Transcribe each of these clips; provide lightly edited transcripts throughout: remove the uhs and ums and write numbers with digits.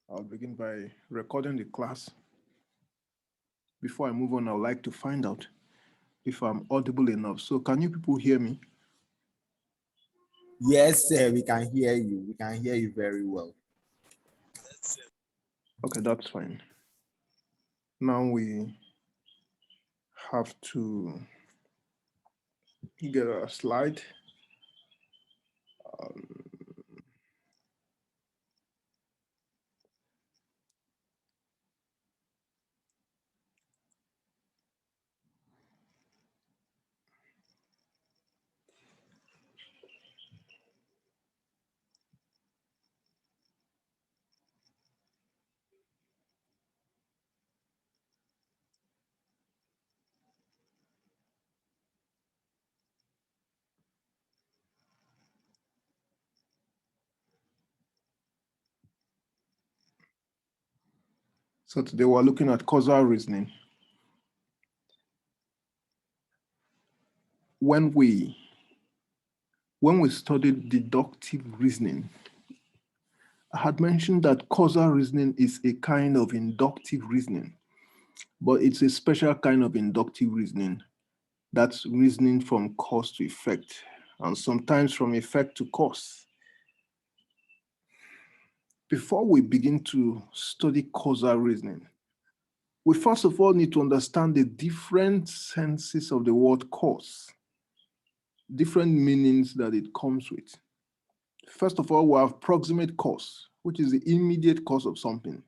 I'll begin by recording the class. Before I move on, I would like to find out if I'm audible enough. So can you people hear me? Yes, sir, we can hear you. We can hear you very well. Okay, that's fine. Now we have to get a slide. So today we're looking at causal reasoning. When we studied deductive reasoning, I had mentioned that causal reasoning is a kind of inductive reasoning, but it's a special kind of inductive reasoning. That's reasoning from cause to effect, and sometimes from effect to cause. Before we begin to study causal reasoning, we first of all need to understand the different senses of the word cause, different meanings that it comes with. First of all, we have proximate cause, which is the immediate cause of something,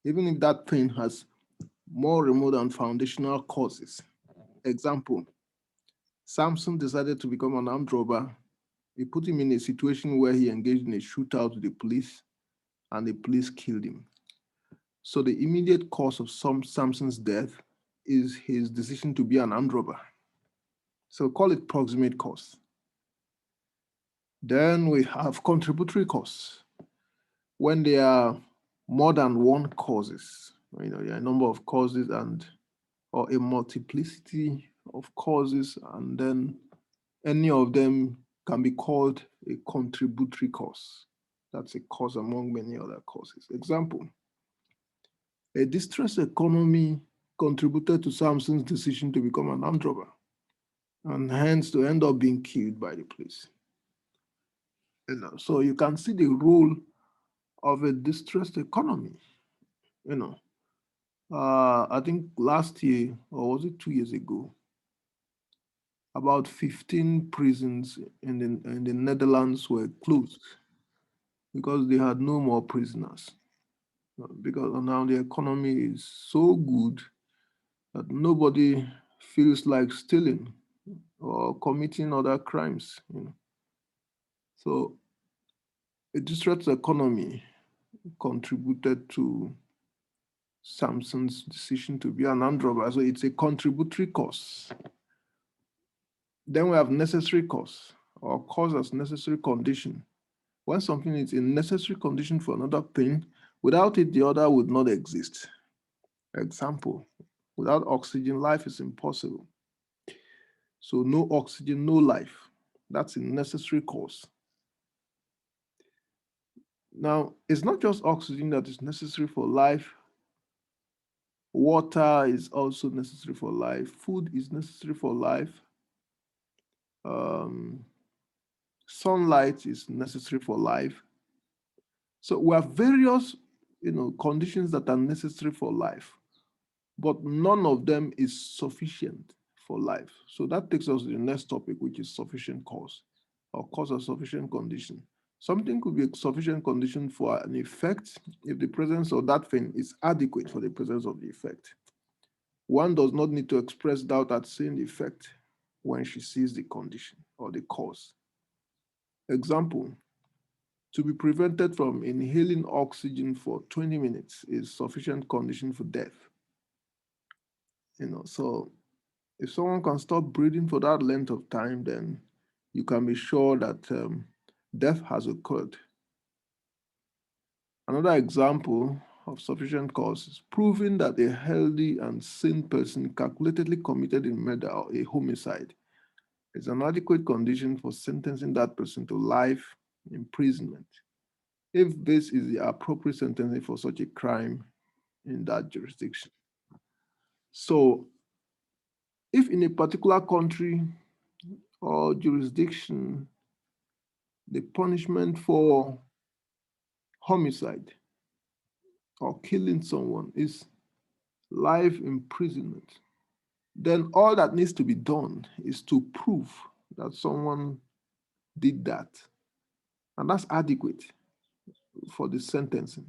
even if that thing has more remote and foundational causes. Example, Samson decided to become an armed robber. It put him in a situation where he engaged in a shootout with the police, and the police killed him. So the immediate cause of Samson's death is his decision to be an armed robber. So call it proximate cause. Then we have contributory cause. When there are more than one causes, there are a number of causes or a multiplicity of causes, and then any of them can be called a contributory cause. That's a cause among many other causes. Example, a distressed economy contributed to Samson's decision to become an armed robber and hence to end up being killed by the police. So you can see the role of a distressed economy. You know, I think last year, or was it 2 years ago, about 15 prisons in the Netherlands were closed because they had no more prisoners. Because now the economy is so good that nobody feels like stealing or committing other crimes. So a distressed economy contributed to Samson's decision to be an armed robber. So it's a contributory cause. Then we have necessary cause, or cause as necessary condition. When something is a necessary condition for another thing, without it, the other would not exist. Example, without oxygen, life is impossible. So no oxygen, no life. That's a necessary cause. Now, it's not just oxygen that is necessary for life. Water is also necessary for life. Food is necessary for life. Um, Sunlight is necessary for life. So we have various, conditions that are necessary for life, but none of them is sufficient for life. So that takes us to the next topic, which is sufficient cause, or cause or sufficient condition. Something could be a sufficient condition for an effect if the presence of that thing is adequate for the presence of the effect. One does not need to express doubt at seeing the effect when she sees the condition or the cause. Example, to be prevented from inhaling oxygen for 20 minutes is sufficient condition for death. So if someone can stop breathing for that length of time, then you can be sure that death has occurred. Another example of sufficient cause is proving that a healthy and sane person calculatedly committed a murder or a homicide is an adequate condition for sentencing that person to life imprisonment. if this is the appropriate sentencing for such a crime in that jurisdiction. So, if in a particular country or jurisdiction, the punishment for homicide or killing someone is life imprisonment, then all that needs to be done is to prove that someone did that. And that's adequate for the sentencing.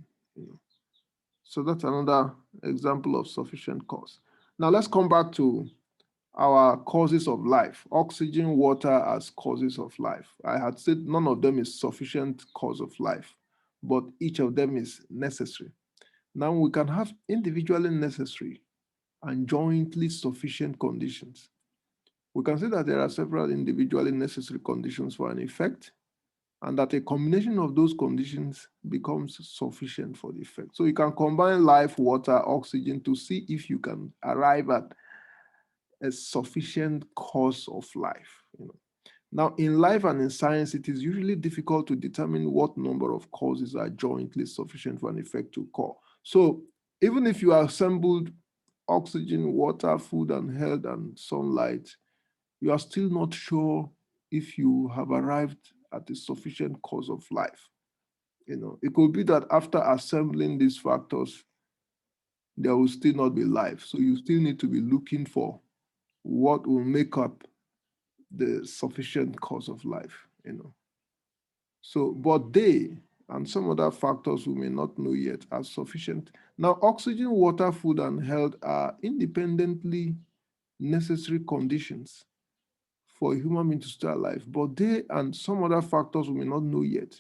So that's another example of sufficient cause. Now let's come back to our causes of life. Oxygen, water as causes of life. I had said none of them is sufficient cause of life, but each of them is necessary. Now we can have individually necessary and jointly sufficient conditions. We can say that there are several individually necessary conditions for an effect, and that a combination of those conditions becomes sufficient for the effect. So you can combine life, water, oxygen to see if you can arrive at a sufficient cause of life. Now, in life and in science, it is usually difficult to determine what number of causes are jointly sufficient for an effect to occur. So even if you assembled oxygen, water, food, and health and sunlight, you are still not sure if you have arrived at a sufficient cause of life. It could be that after assembling these factors, there will still not be life. So you still need to be looking for what will make up the sufficient cause of life. So, but they and some other factors we may not know yet are sufficient. Now, oxygen, water, food, and health are independently necessary conditions for a human being to stay alive, but they and some other factors we may not know yet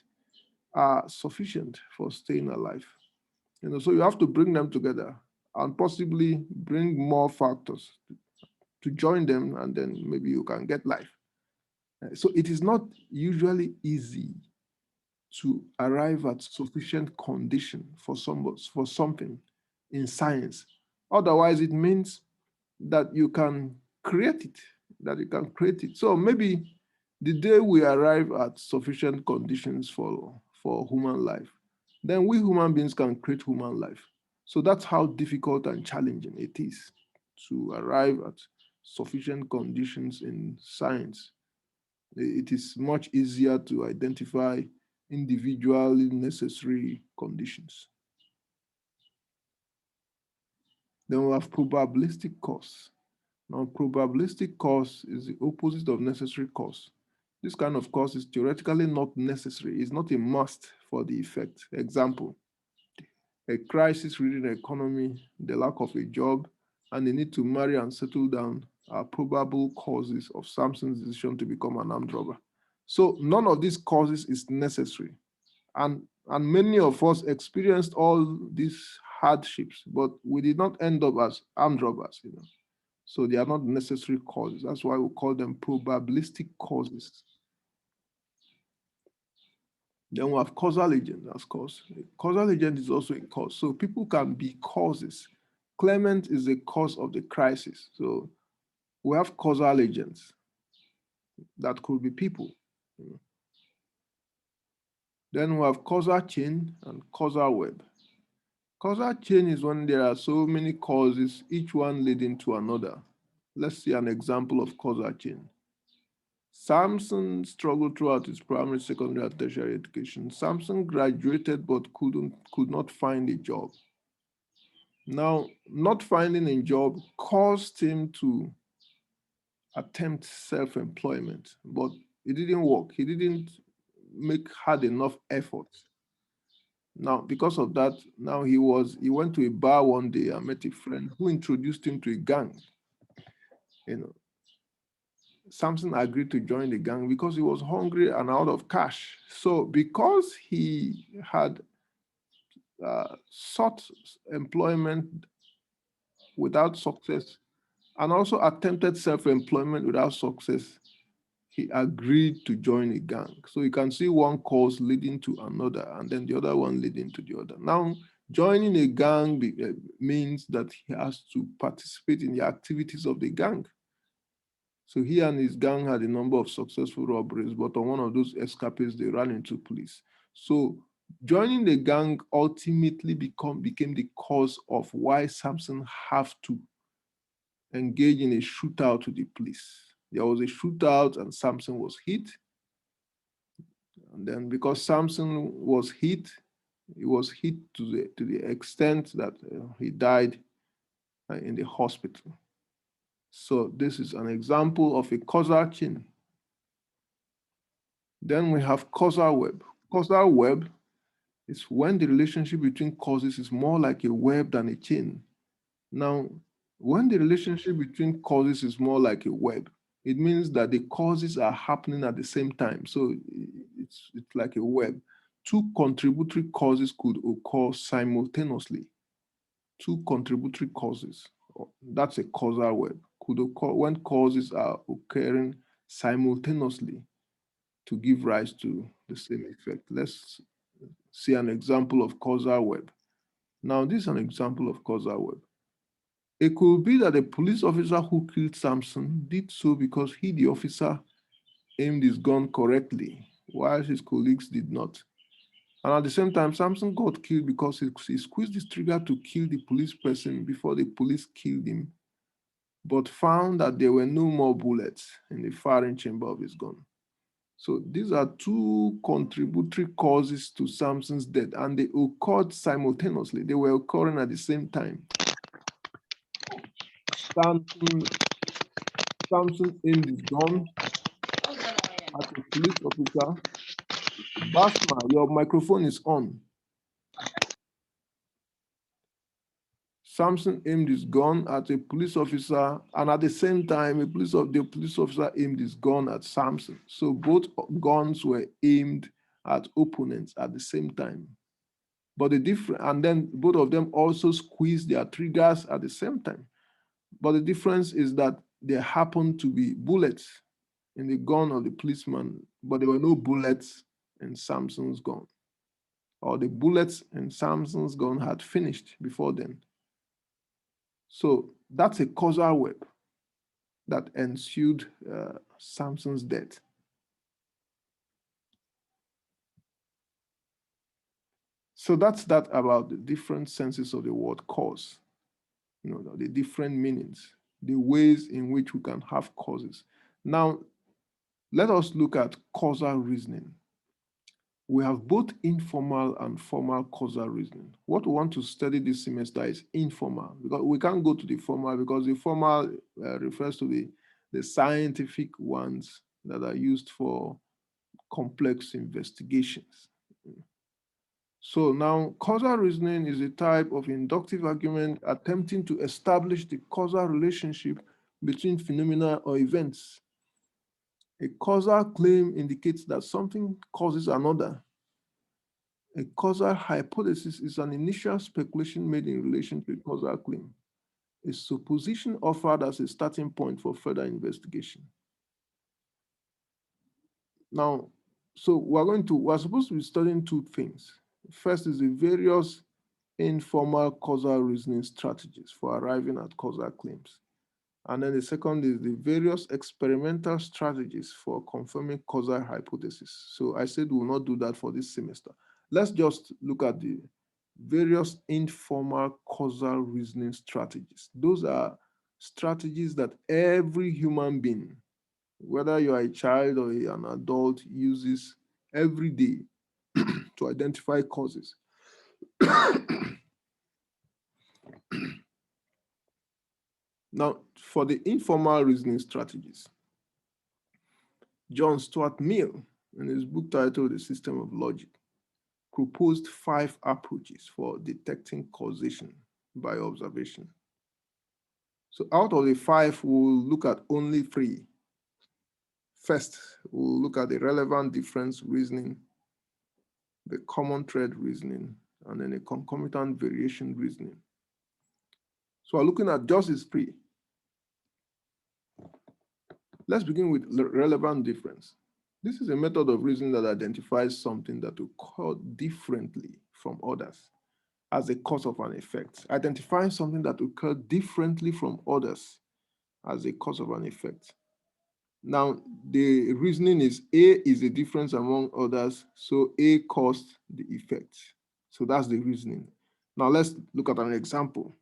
are sufficient for staying alive. So you have to bring them together and possibly bring more factors to join them, and then maybe you can get life. So it is not usually easy to arrive at sufficient condition for something in science. Otherwise, it means that you can create it, So maybe the day we arrive at sufficient conditions for human life, then we human beings can create human life. So that's how difficult and challenging it is to arrive at sufficient conditions in science. It is much easier to identify individually necessary conditions. Then we have probabilistic cause. Now, probabilistic cause is the opposite of necessary cause. This kind of cause is theoretically not necessary. It's not a must for the effect. Example, a crisis within the economy, the lack of a job, and the need to marry and settle down are probable causes of Samson's decision to become an armed robber. So none of these causes is necessary. And many of us experienced all these hardships, but we did not end up as armed robbers. So they are not necessary causes. That's why we call them probabilistic causes. Then we have causal agent as cause. Causal agent is also a cause. So people can be causes. Clement is the cause of the crisis. So we have causal agents that could be people. Then we have causal chain and causal web. Causal chain is when there are so many causes, each one leading to another. Let's see an example of causal chain. Samson struggled throughout his primary, secondary, and tertiary education. Samson graduated but could not find a job. Now, not finding a job caused him to attempt self-employment, but it didn't work. He didn't make hard enough effort. Now, because of that, now he went to a bar one day and met a friend who introduced him to a gang. You know, Samson agreed to join the gang because he was hungry and out of cash. So, because he had sought employment without success and also attempted self-employment without success, he agreed to join a gang. So you can see one cause leading to another, and then the other one leading to the other. Now, joining a gang means that he has to participate in the activities of the gang. So he and his gang had a number of successful robberies, but on one of those escapades, they ran into police. So Joining the gang ultimately became the cause of why Samson have to engage in a shootout with the police. There was a shootout and Samson was hit. And then because Samson was hit, he was hit to the extent that he died in the hospital. So this is an example of a causal chain. Then we have causal web. Causal web is when the relationship between causes is more like a web than a chain. Now, when the relationship between causes is more like a web, it means that the causes are happening at the same time. So it's like a web. Two contributory causes could occur simultaneously. Two contributory causes, that's a causal web, could occur when causes are occurring simultaneously to give rise to the same effect. Let's see an example of causal web. Now, this is an example of causal web. It could be that the police officer who killed Samson did so because he, the officer, aimed his gun correctly, while his colleagues did not. And at the same time, Samson got killed because he squeezed his trigger to kill the police person before the police killed him, but found that there were no more bullets in the firing chamber of his gun. So these are two contributory causes to Samson's death, and they occurred simultaneously. They were occurring at the same time. Samson aimed his gun at a police officer. Basma, your microphone is on. Samson aimed his gun at a police officer, and at the same time, the police officer aimed his gun at Samson. So both guns were aimed at opponents at the same time. But and then both of them also squeezed their triggers at the same time. But the difference is that there happened to be bullets in the gun of the policeman, but there were no bullets in Samson's gun. Or the bullets in Samson's gun had finished before then. So that's a causal web that ensued Samson's death. So that's that about the different senses of the word cause, the different meanings, the ways in which we can have causes. Now, let us look at causal reasoning. We have both informal and formal causal reasoning. What we want to study this semester is informal, because we can't go to the formal, because the formal refers to the scientific ones that are used for complex investigations. So now, causal reasoning is a type of inductive argument attempting to establish the causal relationship between phenomena or events. A causal claim indicates that something causes another. A causal hypothesis is an initial speculation made in relation to a causal claim, a supposition offered as a starting point for further investigation. Now, so we're supposed to be studying two things. First is the various informal causal reasoning strategies for arriving at causal claims. And then the second is the various experimental strategies for confirming causal hypothesis. So I said we will not do that for this semester. Let's just look at the various informal causal reasoning strategies. Those are strategies that every human being, whether you are a child or an adult, uses every day to identify causes. Now, for the informal reasoning strategies, John Stuart Mill, in his book titled The System of Logic, proposed 5 approaches for detecting causation by observation. So out of the 5, we'll look at only 3. First, we'll look at the relevant difference reasoning, the common thread reasoning, and then the concomitant variation reasoning. So we're looking at just these 3. Let's begin with relevant difference. This is a method of reasoning that identifies something that occur differently from others as a cause of an effect. Identifying something that occurred differently from others as a cause of an effect. Now, the reasoning is A is the difference among others, so A caused the effect. So that's the reasoning. Now, let's look at an example.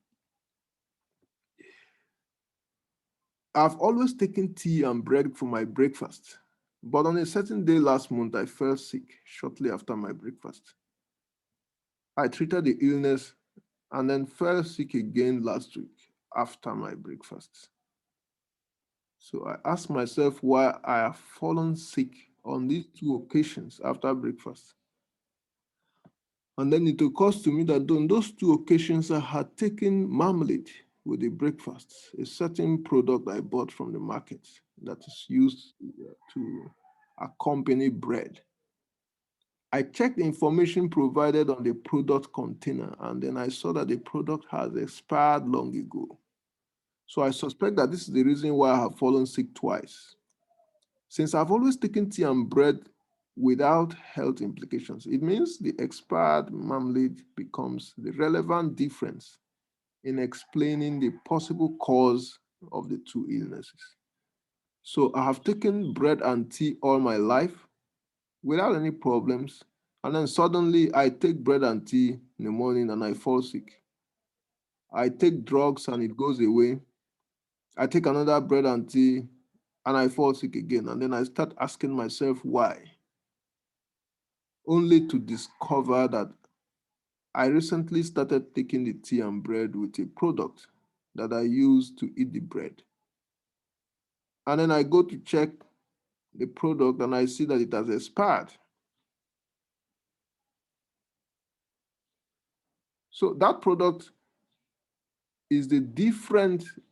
I've always taken tea and bread for my breakfast, but on a certain day last month, I fell sick shortly after my breakfast. I treated the illness and then fell sick again last week after my breakfast. So I asked myself why I have fallen sick on these two occasions after breakfast. And then it occurs to me that on those two occasions, I had taken marmalade with the breakfast, a certain product I bought from the market that is used to accompany bread. I checked the information provided on the product container, and then I saw that the product has expired long ago. So I suspect that this is the reason why I have fallen sick twice. Since I've always taken tea and bread without health implications, it means the expired marmalade becomes the relevant difference in explaining the possible cause of the two illnesses. So I have taken bread and tea all my life without any problems. And then suddenly I take bread and tea in the morning and I fall sick. I take drugs and it goes away. I take another bread and tea and I fall sick again. And then I start asking myself why, only to discover that I recently started taking the tea and bread with a product that I use to eat the bread. And then I go to check the product and I see that it has expired. So that product is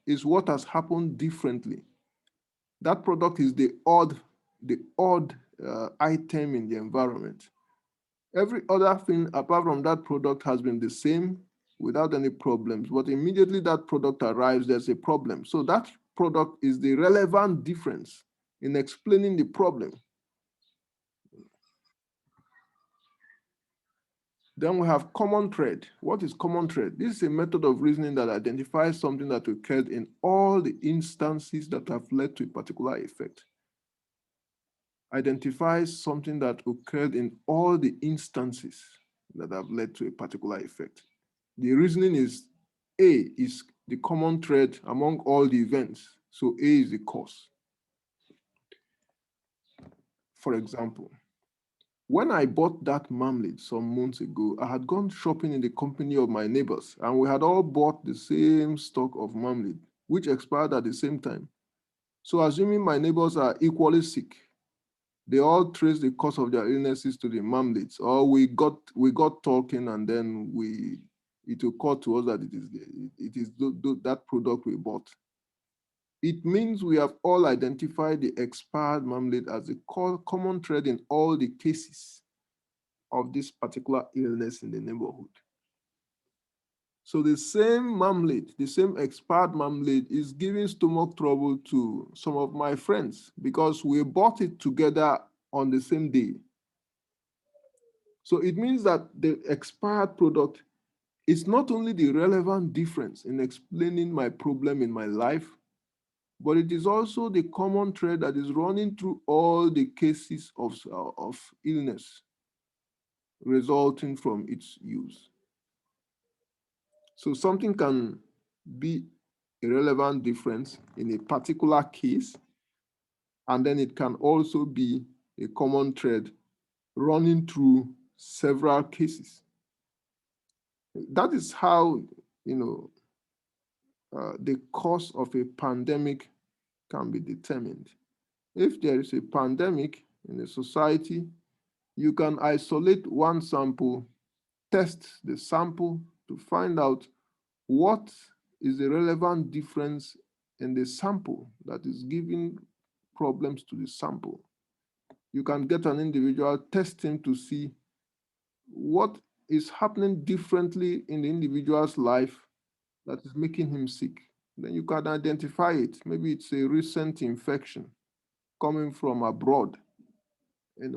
is what has happened differently. That product is the odd item in the environment. Every other thing apart from that product has been the same without any problems. But immediately that product arrives, there's a problem. So that product is the relevant difference in explaining the problem. Then we have common thread. What is common thread? This is a method of reasoning that identifies something that occurred in all the instances that have led to a particular effect. Identifies something that occurred in all the instances that have led to a particular effect. The reasoning is A is the common thread among all the events. So A is the cause. For example, when I bought that marmalade some months ago, I had gone shopping in the company of my neighbors, and we had all bought the same stock of marmalade, which expired at the same time. So assuming my neighbors are equally sick, they all trace the cause of their illnesses to the marmalades, or we got talking, and then it occurred to us that it is that product we bought. It means we have all identified the expired marmalade as a common thread in all the cases of this particular illness in the neighborhood. So the same marmalade, the same expired marmalade is giving stomach trouble to some of my friends because we bought it together on the same day. So it means that the expired product is not only the relevant difference in explaining my problem in my life, but it is also the common thread that is running through all the cases of illness resulting from its use. So something can be a relevant difference in a particular case, and then it can also be a common thread running through several cases. That is how, you know, the cause of a pandemic can be determined. If there is a pandemic in a society, you can isolate one sample, test the sample to find out what is the relevant difference in the sample that is giving problems to the sample. You can get an individual, test him to see what is happening differently in the individual's life that is making him sick. Then you can identify it. Maybe it's a recent infection coming from abroad.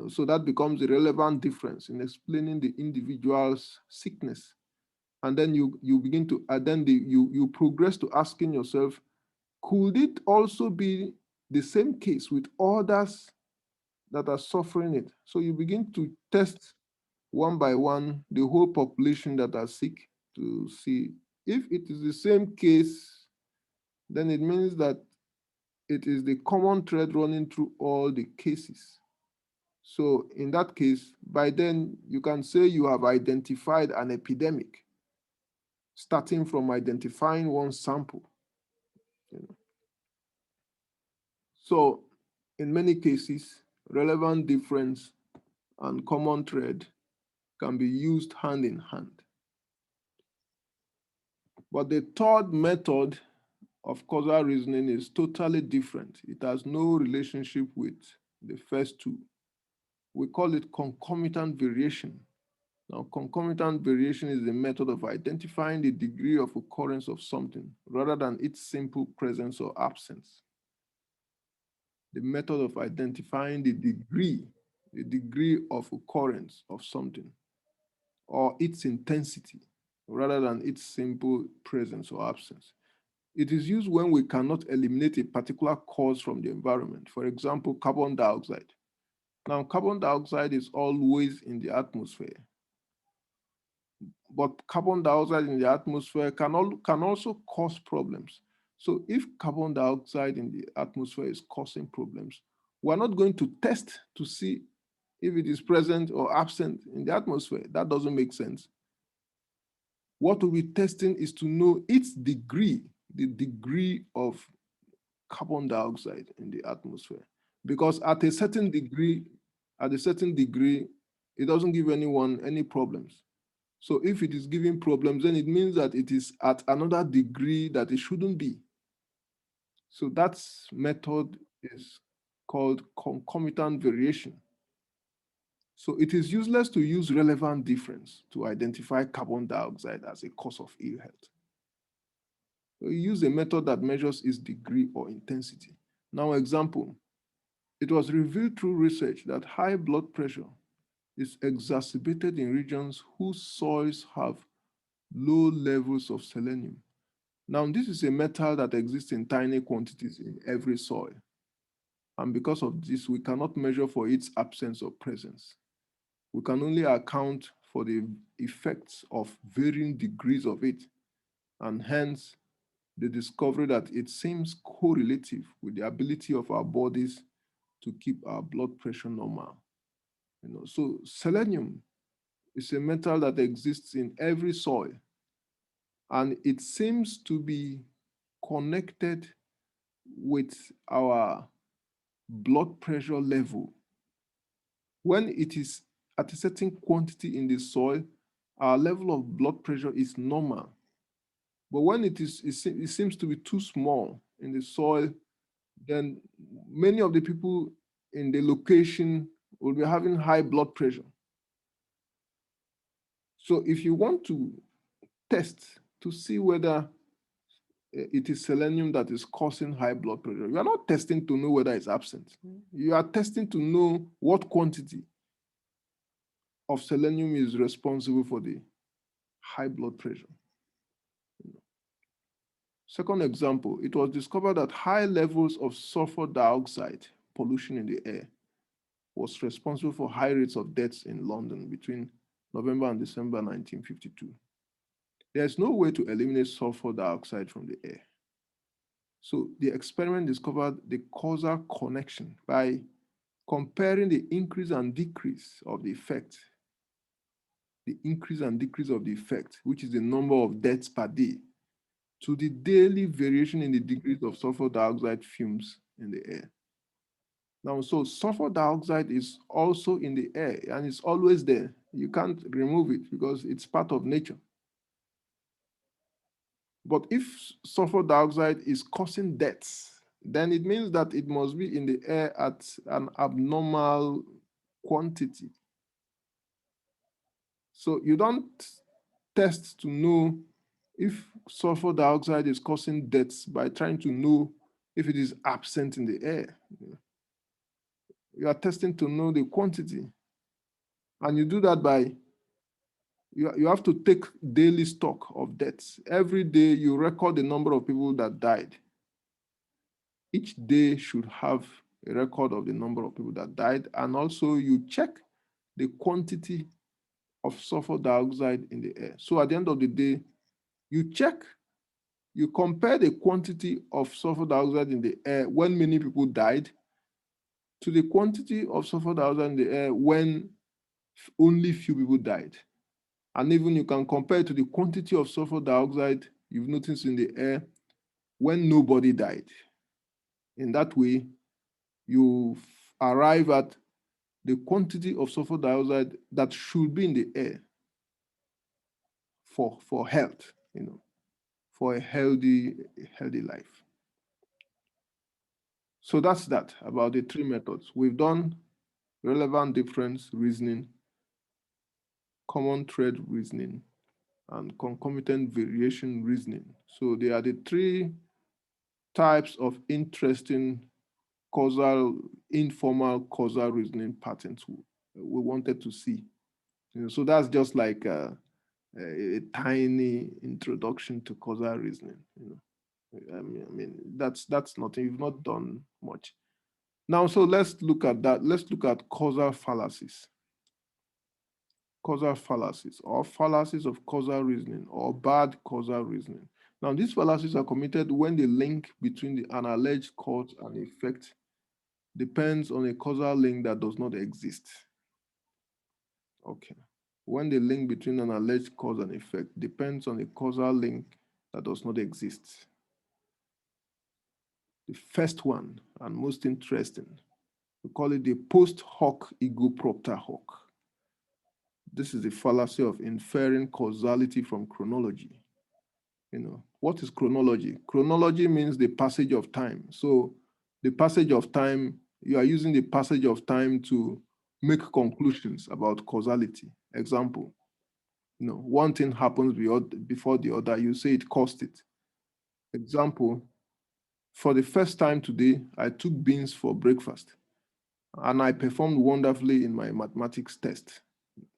So that becomes a relevant difference in explaining the individual's sickness. And then you begin to, you progress to asking yourself, could it also be the same case with others that are suffering it. So you begin to test one by one the whole population that are sick to see if it is the same case, then it means that it is the common thread running through all the cases. So in that case, by then you can say you have identified an epidemic, starting from identifying one sample. You know. So in many cases, relevant difference and common thread can be used hand in hand. But the third method of causal reasoning is totally different. It has no relationship with the first two. We call it concomitant variation. Now, concomitant variation is the method of identifying the degree of occurrence of something rather than its simple presence or absence. The method of identifying the degree of occurrence of something or its intensity rather than its simple presence or absence. It is used when we cannot eliminate a particular cause from the environment. For example, carbon dioxide. Now, carbon dioxide is always in the atmosphere, but carbon dioxide in the atmosphere can also cause problems. So if carbon dioxide in the atmosphere is causing problems, we're not going to test to see if it is present or absent in the atmosphere. That doesn't make sense. What we'll be testing is to know its degree, the degree of carbon dioxide in the atmosphere. Because at a certain degree, it doesn't give anyone any problems. So if it is giving problems, then it means that it is at another degree that it shouldn't be. So that method is called concomitant variation. So it is useless to use relevant difference to identify carbon dioxide as a cause of ill health. So you use a method that measures its degree or intensity. Now, example, it was revealed through research that high blood pressure is exacerbated in regions whose soils have low levels of selenium. Now, this is a metal that exists in tiny quantities in every soil. And because of this, we cannot measure for its absence or presence. We can only account for the effects of varying degrees of it, and hence the discovery that it seems correlative with the ability of our bodies to keep our blood pressure normal. So selenium is a metal that exists in every soil, and it seems to be connected with our blood pressure level. When it is at a certain quantity in the soil, our level of blood pressure is normal. But when it seems to be too small in the soil, then many of the people in the location will be having high blood pressure. So if you want to test to see whether it is selenium that is causing high blood pressure, you are not testing to know whether it's absent. You are testing to know what quantity of selenium is responsible for the high blood pressure. Second example, it was discovered that high levels of sulfur dioxide pollution in the air was responsible for high rates of deaths in London between November and December 1952. There is no way to eliminate sulfur dioxide from the air. So the experiment discovered the causal connection by comparing the increase and decrease of the effect, which is the number of deaths per day, to the daily variation in the degrees of sulfur dioxide fumes in the air. Now, so sulfur dioxide is also in the air and it's always there. You can't remove it because it's part of nature. But if sulfur dioxide is causing deaths, then it means that it must be in the air at an abnormal quantity. So you don't test to know if sulfur dioxide is causing deaths by trying to know if it is absent in the air. You are testing to know the quantity. And you do that by, you have to take daily stock of deaths. Every day you record the number of people that died. Each day should have a record of the number of people that died, and also you check the quantity of sulfur dioxide in the air. So at the end of the day, you check, you compare the quantity of sulfur dioxide in the air when many people died to the quantity of sulfur dioxide in the air when only few people died. And even you can compare it to the quantity of sulfur dioxide you've noticed in the air when nobody died. In that way, you arrive at the quantity of sulfur dioxide that should be in the air for health, for a healthy life. So that's that about the three methods. We've done relevant difference reasoning, common thread reasoning, and concomitant variation reasoning. So they are the three types of interesting causal, informal causal reasoning patterns we wanted to see. So that's just like a tiny introduction to causal reasoning. I mean, that's nothing. You've not done much. Now, so let's look at that. Let's look at causal fallacies. Causal fallacies, or fallacies of causal reasoning, or bad causal reasoning. Now, these fallacies are committed when the link between an alleged cause and effect depends on a causal link that does not exist. Okay. When the link between an alleged cause and effect depends on a causal link that does not exist. The first one, and most interesting, we call it the post hoc ego propter hoc. This is the fallacy of inferring causality from chronology. What is chronology? Chronology means the passage of time. So the passage of time, you are using the passage of time to make conclusions about causality. Example, one thing happens before the other, you say it caused it. Example, for the first time today, I took beans for breakfast and I performed wonderfully in my mathematics test.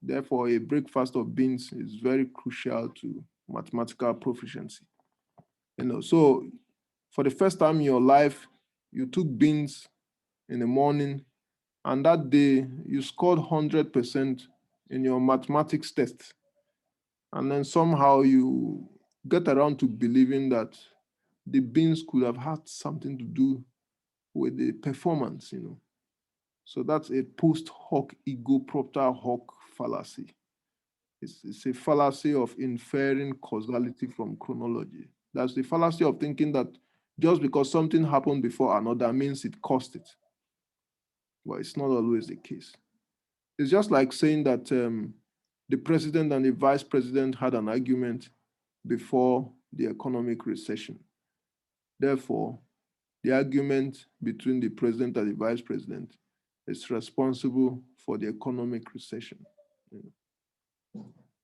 Therefore, a breakfast of beans is very crucial to mathematical proficiency. So for the first time in your life, you took beans in the morning, and that day you scored 100% in your mathematics test. And then somehow you get around to believing that the beans could have had something to do with the performance. So that's a post hoc ego propter hoc fallacy. It's a fallacy of inferring causality from chronology. That's the fallacy of thinking that just because something happened before another means it caused it. Well, it's not always the case. It's just like saying that the president and the vice president had an argument before the economic recession. Therefore, the argument between the president and the vice president is responsible for the economic recession.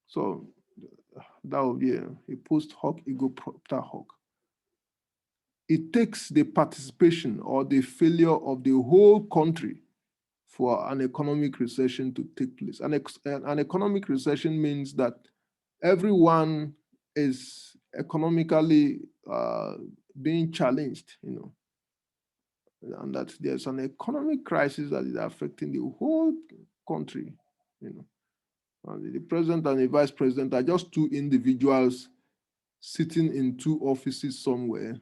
So that would be a post hoc ego propter hoc. It takes the participation or the failure of the whole country for an economic recession to take place. An economic recession means that everyone is economically being challenged, and that there's an economic crisis that is affecting the whole country. And the president and the vice president are just two individuals sitting in two offices somewhere,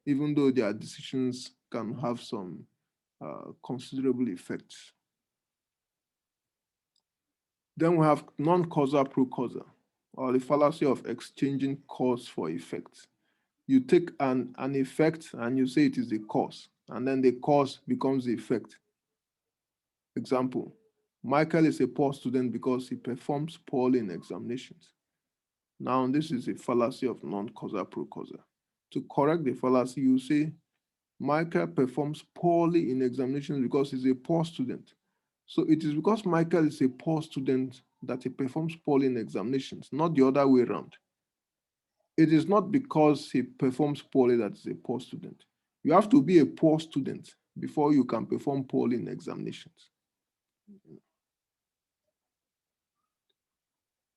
even though their decisions can have some considerable effects. Then we have non-causal pro-causal, or the fallacy of exchanging cause for effect. You take an effect and you say it is the cause, and then the cause becomes the effect. Example, Michael is a poor student because he performs poorly in examinations. Now, this is a fallacy of non-causal pro-causal. To correct the fallacy, you say Michael performs poorly in examinations because he's a poor student. So it is because Michael is a poor student that he performs poorly in examinations, not the other way around. It is not because he performs poorly that he's a poor student. You have to be a poor student before you can perform poorly in examinations.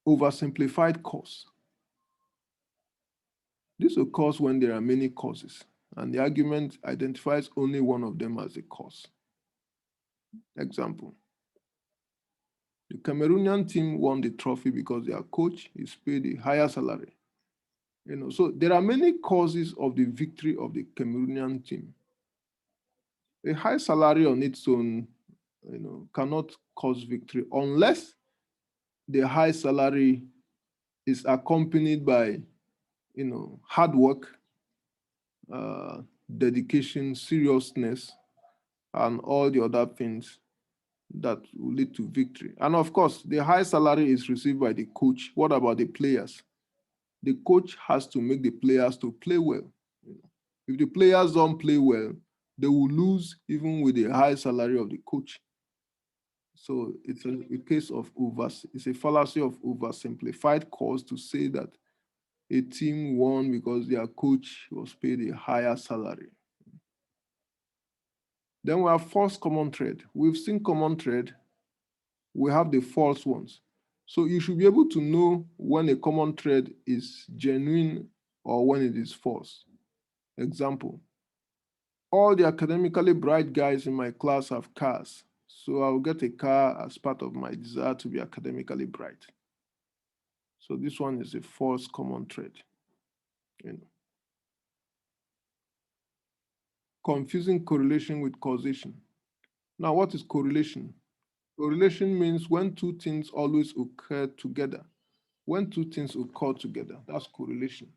Oversimplified cause. This occurs when there are many causes. and the argument identifies only one of them as a cause. Example: the Cameroonian team won the trophy because their coach is paid a higher salary. So there are many causes of the victory of the Cameroonian team. A high salary on its own, cannot cause victory unless the high salary is accompanied by, hard work, dedication, seriousness, and all the other things that will lead to victory. And of course, the high salary is received by the coach. What about the players? The coach has to make the players to play well. If the players don't play well, they will lose even with the high salary of the coach. So it's a case of it's a fallacy of oversimplified cause to say that a team won because their coach was paid a higher salary. Then we have false common thread. We've seen common thread, we have the false ones. So you should be able to know when a common thread is genuine or when it is false. Example: all the academically bright guys in my class have cars, so I'll get a car as part of my desire to be academically bright. So this one is a false common thread. Confusing correlation with causation. Now, what is correlation? Correlation means when two things always occur together. When two things occur together, that's correlation.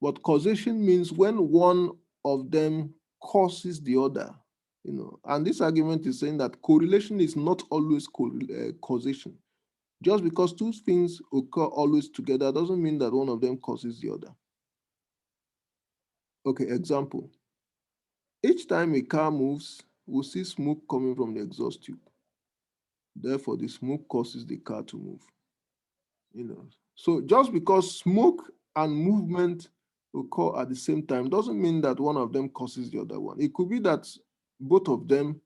But causation means when one of them causes the other. And this argument is saying that correlation is not always causation. Just because two things occur always together doesn't mean that one of them causes the other. Okay, example. Each time a car moves, we'll see smoke coming from the exhaust tube. Therefore, the smoke causes the car to move. So just because smoke and movement occur at the same time doesn't mean that one of them causes the other one. It could be that both of them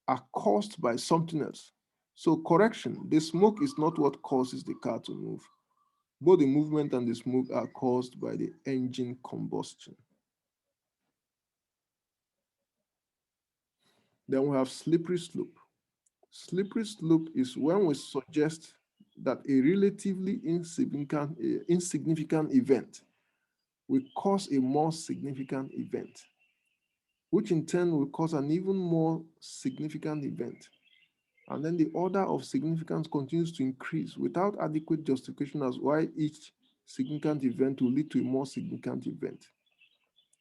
are caused by something else. So correction, the smoke is not what causes the car to move. Both the movement and the smoke are caused by the engine combustion. Then we have slippery slope. Slippery slope is when we suggest that a relatively insignificant event will cause a more significant event, which in turn will cause an even more significant event. And then the order of significance continues to increase without adequate justification as why each significant event will lead to a more significant event.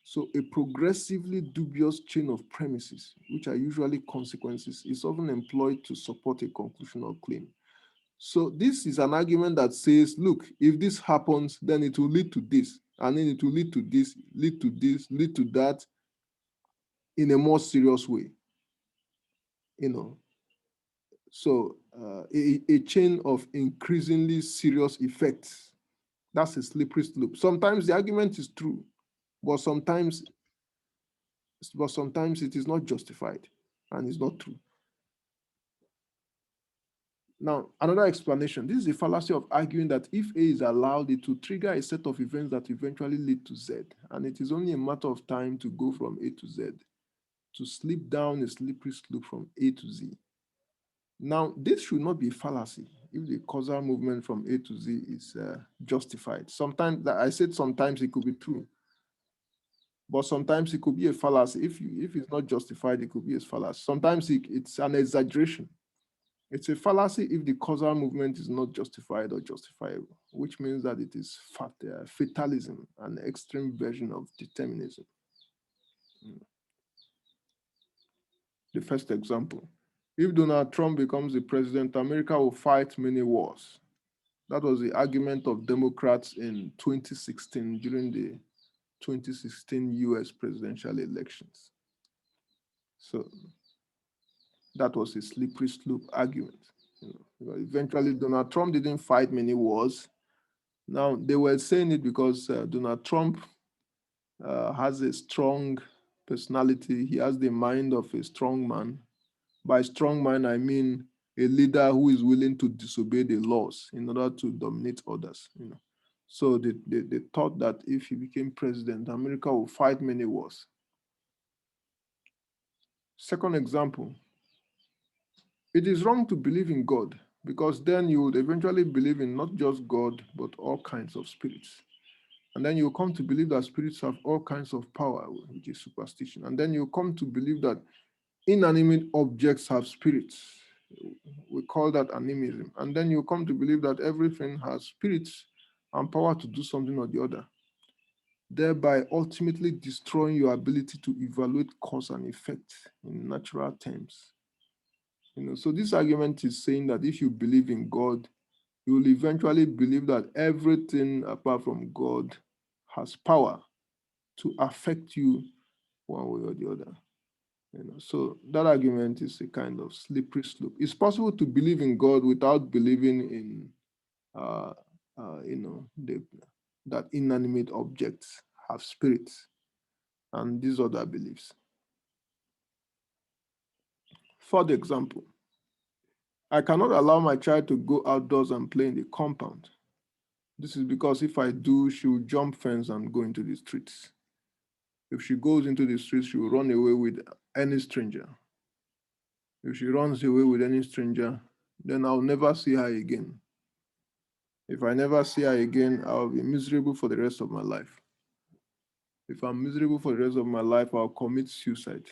So a progressively dubious chain of premises, which are usually consequences, is often employed to support a conclusion or claim. So this is an argument that says, look, if this happens, then it will lead to this, and then it will lead to this, lead to this, lead to that in a more serious way. So a chain of increasingly serious effects. That's a slippery slope. Sometimes the argument is true, but sometimes it is not justified and it's not true. Now, another explanation. This is a fallacy of arguing that if A is allowed, it will trigger a set of events that eventually lead to Z, and it is only a matter of time to go from A to Z, to slip down a slippery slope from A to Z. Now, this should not be a fallacy if the causal movement from A to Z is justified. Sometimes, I said sometimes it could be true, but sometimes it could be a fallacy. If it's not justified, it could be a fallacy. Sometimes it's an exaggeration. It's a fallacy if the causal movement is not justified or justifiable, which means that it is fatalism, an extreme version of determinism. The first example: if Donald Trump becomes the president, America will fight many wars. That was the argument of Democrats in 2016 during the 2016 US presidential elections. So that was a slippery slope argument. Eventually, Donald Trump didn't fight many wars. Now, they were saying it because Donald Trump has a strong personality. He has the mind of a strong man. By strong man, I mean a leader who is willing to disobey the laws in order to dominate others. So they thought that if he became president, America would fight many wars. Second example, it is wrong to believe in God, because then you would eventually believe in not just God, but all kinds of spirits. And then you come to believe that spirits have all kinds of power, which is superstition. And then you come to believe that inanimate objects have spirits. We call that animism. And then you come to believe that everything has spirits and power to do something or the other, thereby ultimately destroying your ability to evaluate cause and effect in natural terms. So this argument is saying that if you believe in God, you will eventually believe that everything apart from God has power to affect you one way or the other. So that argument is a kind of slippery slope. It's possible to believe in God without believing in, that inanimate objects have spirits and these other beliefs. For the example, I cannot allow my child to go outdoors and play in the compound. This is because if I do, she will jump fence and go into the streets. If she goes into the streets, she will run away with any stranger. If she runs away with any stranger, then I'll never see her again. If I never see her again, I'll be miserable for the rest of my life. If I'm miserable for the rest of my life, I'll commit suicide.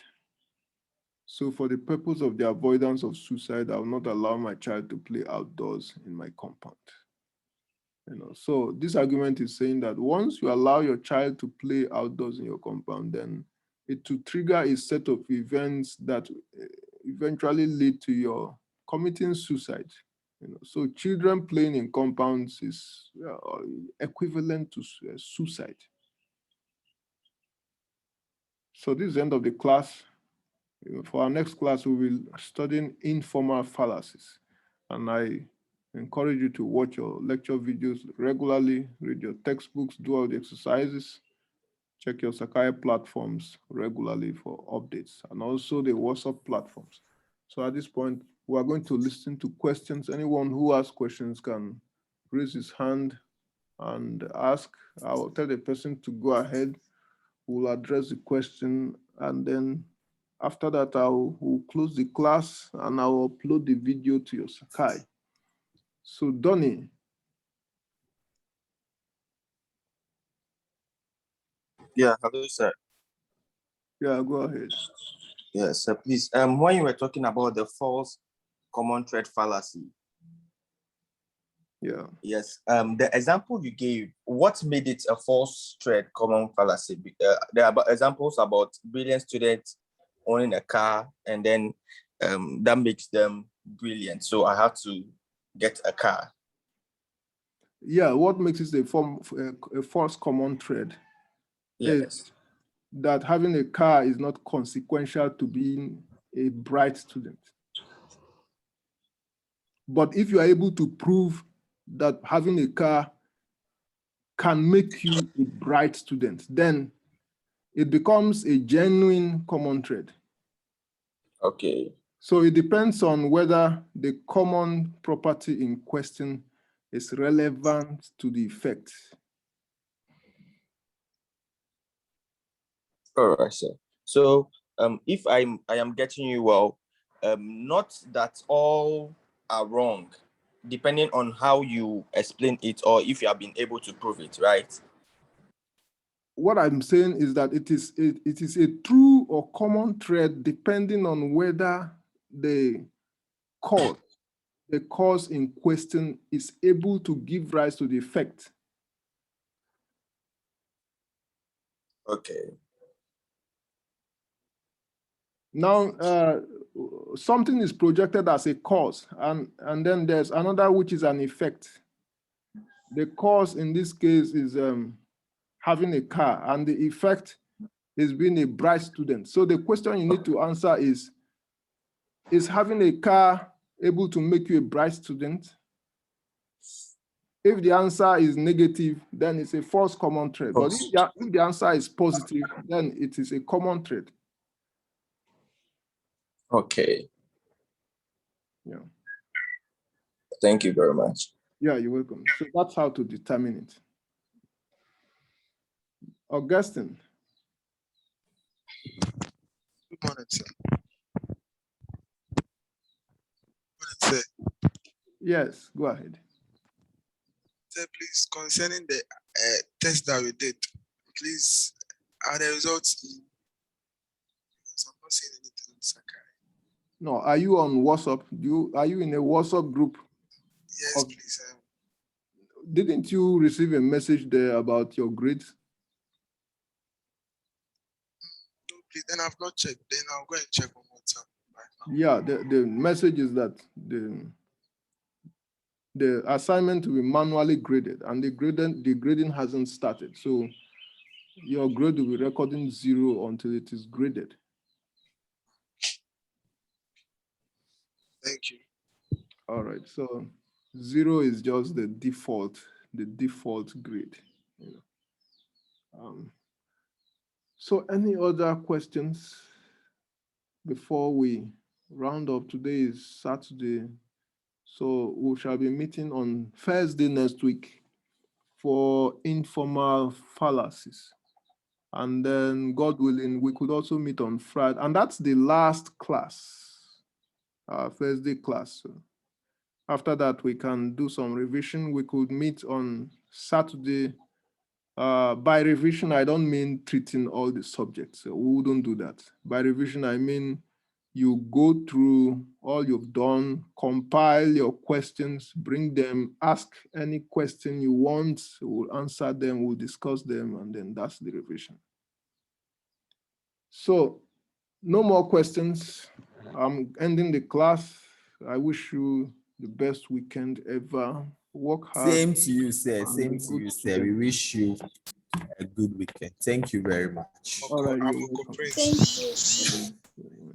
So for the purpose of the avoidance of suicide, I will not allow my child to play outdoors in my compound. So this argument is saying that once you allow your child to play outdoors in your compound, then it will trigger a set of events that eventually lead to your committing suicide. So children playing in compounds is equivalent to suicide. So this is the end of the class. For our next class, we will studying informal fallacies. And I encourage you to watch your lecture videos regularly, read your textbooks, do all the exercises, check your Sakai platforms regularly for updates, and also the WhatsApp platforms. So at this point, we are going to listen to questions. Anyone who has questions can raise his hand and ask. I will tell the person to go ahead. We'll address the question, and then after that, we'll close the class and I'll upload the video to your Sakai. So Donnie. Yeah, hello, sir. Yeah, go ahead. Yes, sir, please. When you were talking about the false common thread fallacy. Yeah. Yes. The example you gave, what made it a false thread common fallacy? There are examples about brilliant students owning a car, and then that makes them brilliant. So I have to get a car. Yeah, what makes it a false common thread is that having a car is not consequential to being a bright student. But if you are able to prove that having a car can make you a bright student, then it becomes a genuine common thread. Okay. So it depends on whether the common property in question is relevant to the effect. All right, sir. So if I am getting you well, not that all are wrong, depending on how you explain it or if you have been able to prove it, right? What I'm saying is that it is a true or common thread depending on whether the cause in question is able to give rise to the effect. Okay. Now, something is projected as a cause, and then there's another which is an effect. The cause in this case is having a car, and the effect is being a bright student. So the question you need to answer is having a car able to make you a bright student? If the answer is negative, then it's a false common thread. But if the answer is positive, then it is a common thread. Okay. Yeah. Thank you very much. Yeah, you're welcome. So that's how to determine it. Augustine. Good morning, sir. Good morning, sir. Yes, go ahead. Sir, please, concerning the test that we did, please, are the results in? Because I'm not seeing anything on Sakai. No, are you on WhatsApp? Are you in a WhatsApp group? Yes, Of- please. Didn't you receive a message there about your grades? No, please. Then I've not checked. Then I'll go and check on WhatsApp right now. Yeah, the message is that the assignment will be manually graded and the grading hasn't started. So your grade will be recording 0 until it is graded. Thank you. All right, so 0 is just the default grade. You know. So any other questions before we round up? Today is Saturday, so we shall be meeting on Thursday next week for informal fallacies. And then, God willing, we could also meet on Friday. And that's the last class, Thursday class. So after that, we can do some revision. We could meet on Saturday. By revision, I don't mean treating all the subjects. So we wouldn't do that. By revision, I mean you go through all you've done, compile your questions, bring them, ask any question you want, we'll answer them, we'll discuss them, and then that's the revision. So no more questions. I'm ending the class. I wish you the best weekend ever. Work hard. Same to you, sir. and Same be to good you, sir. student. We wish you a good weekend. Thank you very much. All right, I'm you're welcome. cooperating. Thank you. Yeah.